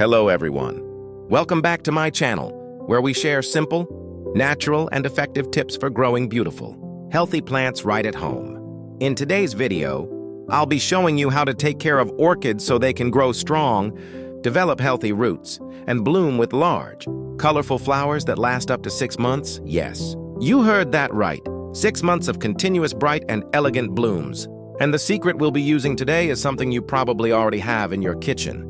Hello everyone. Welcome back to my channel, where we share simple, natural, and effective tips for growing beautiful, healthy plants right at home. In today's video, I'll be showing you how to take care of orchids so they can grow strong, develop healthy roots, and bloom with large, colorful flowers that last up to 6 months. Yes, you heard that right. 6 months of continuous bright and elegant blooms. And the secret we'll be using today is something you probably already have in your kitchen.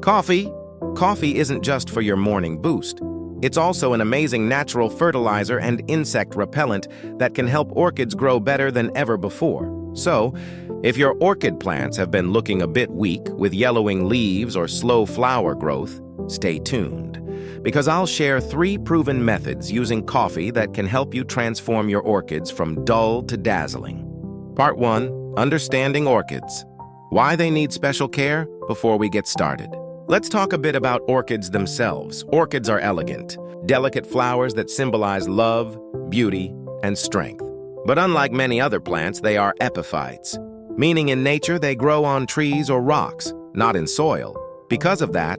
Coffee. Coffee isn't just for your morning boost. It's also an amazing natural fertilizer and insect repellent that can help orchids grow better than ever before. So, if your orchid plants have been looking a bit weak with yellowing leaves or slow flower growth, stay tuned, because I'll share 3 proven methods using coffee that can help you transform your orchids from dull to dazzling. Part 1. Understanding orchids. Why they need special care before we get started. Let's talk a bit about orchids themselves. Orchids are elegant, delicate flowers that symbolize love, beauty, and strength. But unlike many other plants, they are epiphytes, meaning in nature they grow on trees or rocks, not in soil. Because of that,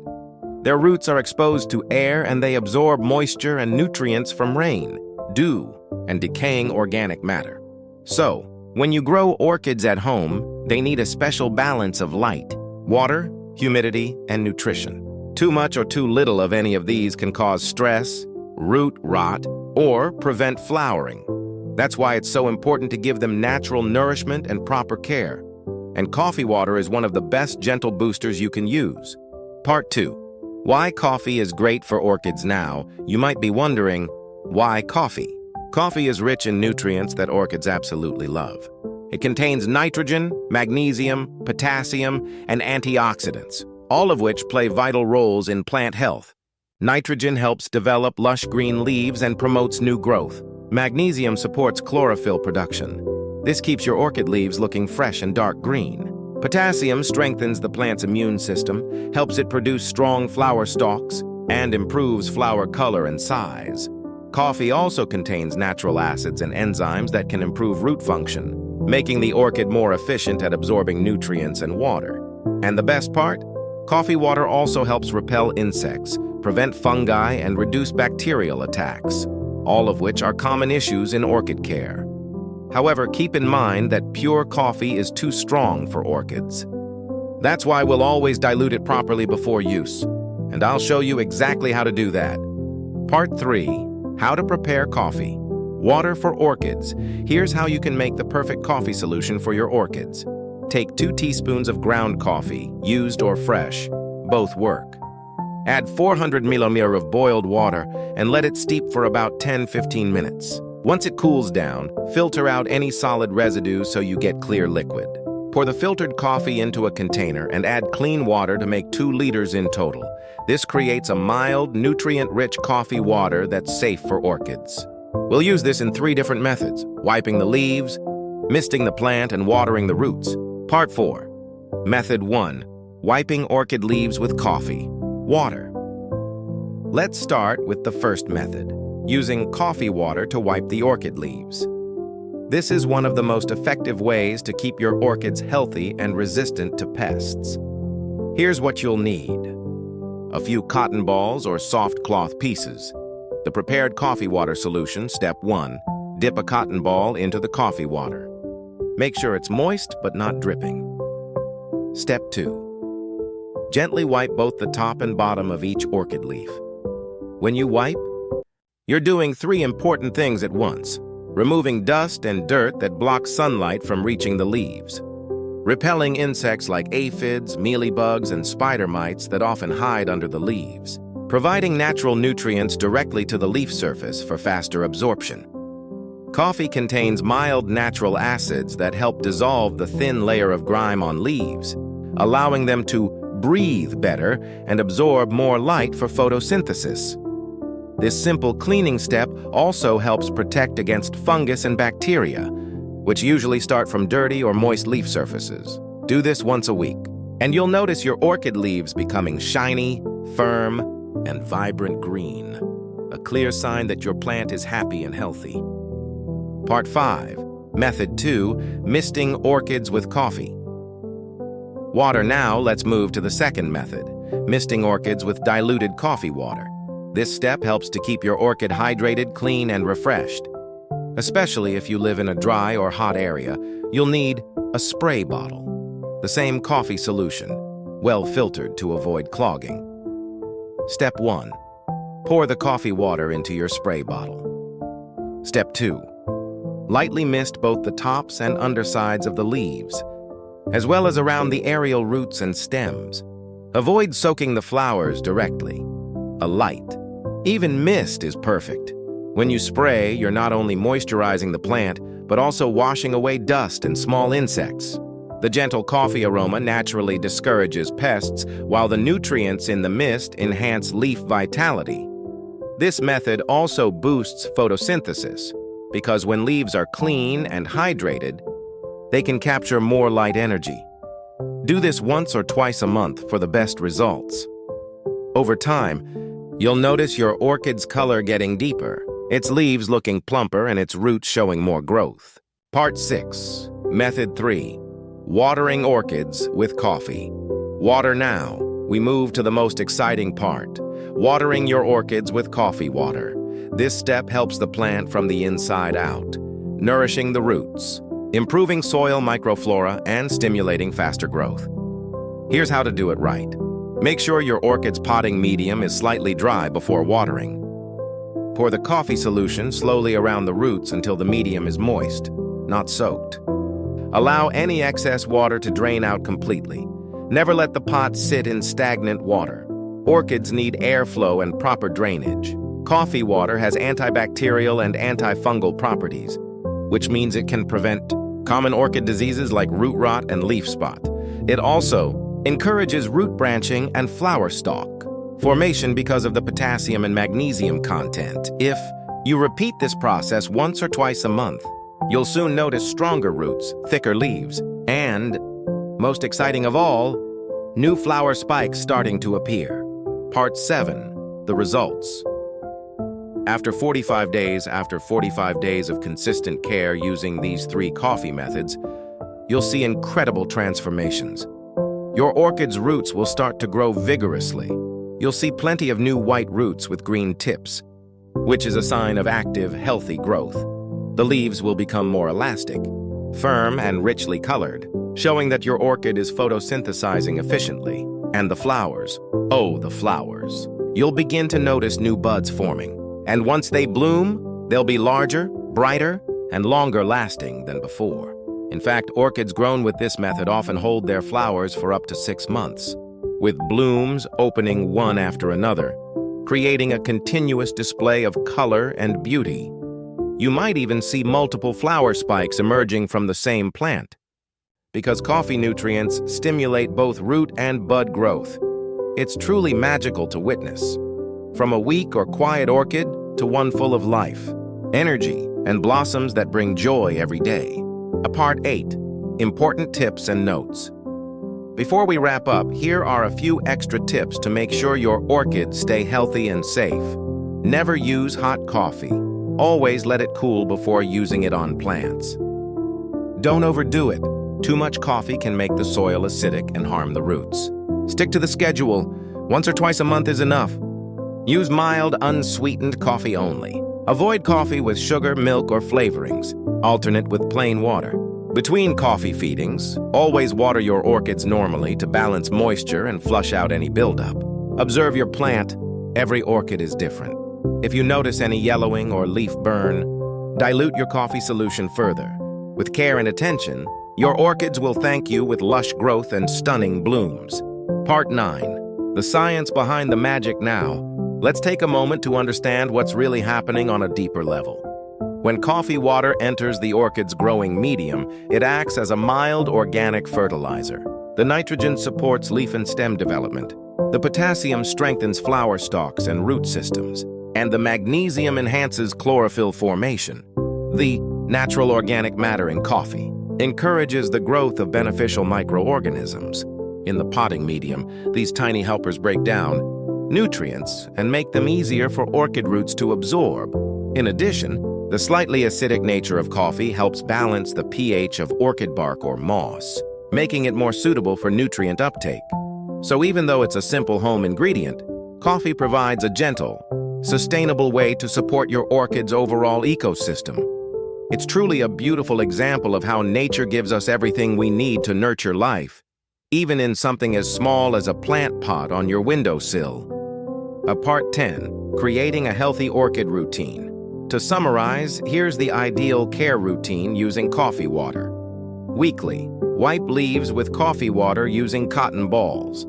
their roots are exposed to air and they absorb moisture and nutrients from rain, dew, and decaying organic matter. So, when you grow orchids at home, they need a special balance of light, water, humidity, and nutrition. Too much or too little of any of these can cause stress, root rot, or prevent flowering. That's why it's so important to give them natural nourishment and proper care. And coffee water is one of the best gentle boosters you can use. Part 2. Why coffee is great for orchids now. You might be wondering, why coffee? Coffee is rich in nutrients that orchids absolutely love. It contains nitrogen, magnesium, potassium, and antioxidants, all of which play vital roles in plant health. Nitrogen helps develop lush green leaves and promotes new growth. Magnesium supports chlorophyll production. This keeps your orchid leaves looking fresh and dark green. Potassium strengthens the plant's immune system, helps it produce strong flower stalks, and improves flower color and size. Coffee also contains natural acids and enzymes that can improve root function, making the orchid more efficient at absorbing nutrients and water. And the best part? Coffee water also helps repel insects, prevent fungi, and reduce bacterial attacks, all of which are common issues in orchid care. However, keep in mind that pure coffee is too strong for orchids. That's why we'll always dilute it properly before use, and I'll show you exactly how to do that. Part 3. How to prepare coffee. Water for orchids. Here's how you can make the perfect coffee solution for your orchids. Take 2 teaspoons of ground coffee, used or fresh. Both work. Add 400 milliliters of boiled water and let it steep for about 10-15 minutes. Once it cools down, filter out any solid residue so you get clear liquid. Pour the filtered coffee into a container and add clean water to make 2 liters in total. This creates a mild, nutrient-rich coffee water that's safe for orchids. We'll use this in 3 different methods: wiping the leaves, misting the plant, and watering the roots. Part 4. Method 1. Wiping orchid leaves with coffee. Water. Let's start with the first method, using coffee water to wipe the orchid leaves. This is one of the most effective ways to keep your orchids healthy and resistant to pests. Here's what you'll need: a few cotton balls or soft cloth pieces. The prepared coffee water solution. Step 1. Dip a cotton ball into the coffee water. Make sure it's moist but not dripping. Step 2. Gently wipe both the top and bottom of each orchid leaf. When you wipe, you're doing 3 important things at once: removing dust and dirt that blocks sunlight from reaching the leaves, repelling insects like aphids, mealybugs, and spider mites that often hide under the leaves, providing natural nutrients directly to the leaf surface for faster absorption. Coffee contains mild natural acids that help dissolve the thin layer of grime on leaves, allowing them to breathe better and absorb more light for photosynthesis. This simple cleaning step also helps protect against fungus and bacteria, which usually start from dirty or moist leaf surfaces. Do this once a week, and you'll notice your orchid leaves becoming shiny, firm, and vibrant green, a clear sign that your plant is happy and healthy. Part 5. Method 2. Misting orchids with coffee. Water. Now let's move to the second method, misting orchids with diluted coffee water. This step helps to keep your orchid hydrated, clean, and refreshed. Especially if you live in a dry or hot area, you'll need a spray bottle. The same coffee solution, well filtered to avoid clogging. Step 1. Pour the coffee water into your spray bottle. Step 2. Lightly mist both the tops and undersides of the leaves, as well as around the aerial roots and stems. Avoid soaking the flowers directly. A light, even mist, is perfect. When you spray, you're not only moisturizing the plant, but also washing away dust and small insects. The gentle coffee aroma naturally discourages pests, while the nutrients in the mist enhance leaf vitality. This method also boosts photosynthesis, because when leaves are clean and hydrated, they can capture more light energy. Do this once or twice a month for the best results. Over time, you'll notice your orchid's color getting deeper, its leaves looking plumper, and its roots showing more growth. Part 6. Method 3. Watering orchids with coffee. Water now. We move to the most exciting part. Watering your orchids with coffee water. This step helps the plant from the inside out, nourishing the roots, improving soil microflora, and stimulating faster growth. Here's how to do it right. Make sure your orchid's potting medium is slightly dry before watering. Pour the coffee solution slowly around the roots until the medium is moist, not soaked. Allow any excess water to drain out completely. Never let the pot sit in stagnant water. Orchids need airflow and proper drainage. Coffee water has antibacterial and antifungal properties, which means it can prevent common orchid diseases like root rot and leaf spot. It also encourages root branching and flower stalk formation because of the potassium and magnesium content. If you repeat this process once or twice a month, you'll soon notice stronger roots, thicker leaves, and, most exciting of all, new flower spikes starting to appear. Part 7. The results. After 45 days of consistent care using these 3 coffee methods, you'll see incredible transformations. Your orchid's roots will start to grow vigorously. You'll see plenty of new white roots with green tips, which is a sign of active, healthy growth. The leaves will become more elastic, firm, and richly colored, showing that your orchid is photosynthesizing efficiently. And the flowers, oh, the flowers. You'll begin to notice new buds forming. And once they bloom, they'll be larger, brighter, and longer lasting than before. In fact, orchids grown with this method often hold their flowers for up to 6 months, with blooms opening one after another, creating a continuous display of color and beauty. You might even see multiple flower spikes emerging from the same plant, because coffee nutrients stimulate both root and bud growth. It's truly magical to witness. From a weak or quiet orchid to one full of life, energy, and blossoms that bring joy every day. Part 8. Important tips and notes. Before we wrap up, here are a few extra tips to make sure your orchids stay healthy and safe. Never use hot coffee. Always let it cool before using it on plants. Don't overdo it. Too much coffee can make the soil acidic and harm the roots. Stick to the schedule. Once or twice a month is enough. Use mild, unsweetened coffee only. Avoid coffee with sugar, milk, or flavorings. Alternate with plain water. Between coffee feedings, always water your orchids normally to balance moisture and flush out any buildup. Observe your plant. Every orchid is different. If you notice any yellowing or leaf burn, dilute your coffee solution further. With care and attention, your orchids will thank you with lush growth and stunning blooms. Part 9. The science behind the magic now. Let's take a moment to understand what's really happening on a deeper level. When coffee water enters the orchid's growing medium, it acts as a mild organic fertilizer. The nitrogen supports leaf and stem development. The potassium strengthens flower stalks and root systems. And the magnesium enhances chlorophyll formation. The natural organic matter in coffee encourages the growth of beneficial microorganisms. In the potting medium, these tiny helpers break down nutrients and make them easier for orchid roots to absorb. In addition, the slightly acidic nature of coffee helps balance the pH of orchid bark or moss, making it more suitable for nutrient uptake. So even though it's a simple home ingredient, coffee provides a gentle, sustainable way to support your orchid's overall ecosystem. It's truly a beautiful example of how nature gives us everything we need to nurture life, even in something as small as a plant pot on your windowsill. Part 10, creating a healthy orchid routine. To summarize, here's the ideal care routine using coffee water. Weekly, wipe leaves with coffee water using cotton balls.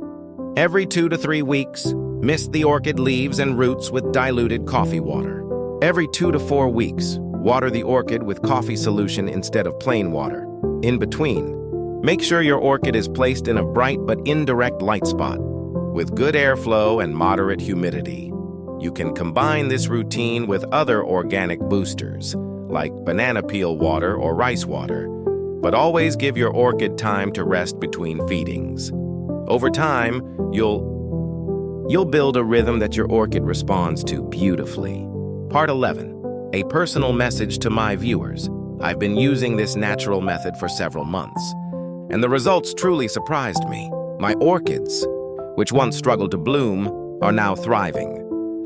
Every 2 to 3 weeks, mist the orchid leaves and roots with diluted coffee water. Every 2 to 4 weeks, water the orchid with coffee solution instead of plain water. In between, make sure your orchid is placed in a bright but indirect light spot, with good airflow and moderate humidity. You can combine this routine with other organic boosters, like banana peel water or rice water, but always give your orchid time to rest between feedings. Over time, you'll build a rhythm that your orchid responds to beautifully. Part 11. A personal message to my viewers. I've been using this natural method for several months, and the results truly surprised me. My orchids, which once struggled to bloom, are now thriving,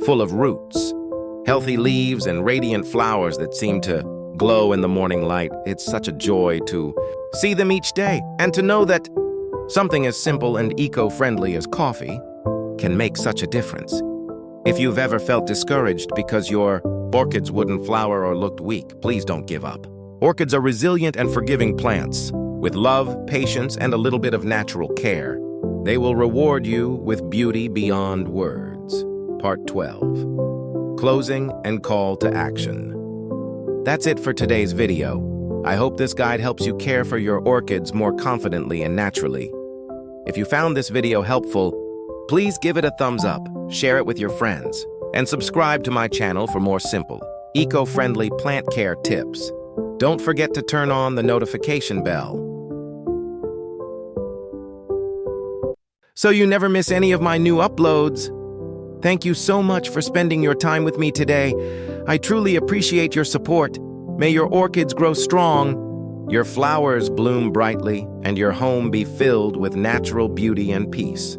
full of roots, healthy leaves, and radiant flowers that seem to glow in the morning light. It's such a joy to see them each day, and to know that something as simple and eco-friendly as coffee can make such a difference. If you've ever felt discouraged because your orchids wouldn't flower or looked weak, please don't give up. Orchids are resilient and forgiving plants. With love, patience, and a little bit of natural care, they will reward you with beauty beyond words. Part 12. Closing and call to action. That's it for today's video. I hope this guide helps you care for your orchids more confidently and naturally. If you found this video helpful, please give it a thumbs up, share it with your friends, and subscribe to my channel for more simple, eco-friendly plant care tips. Don't forget to turn on the notification bell so you never miss any of my new uploads. Thank you so much for spending your time with me today. I truly appreciate your support. May your orchids grow strong, your flowers bloom brightly, and your home be filled with natural beauty and peace.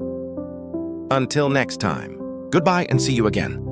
Until next time, goodbye and see you again.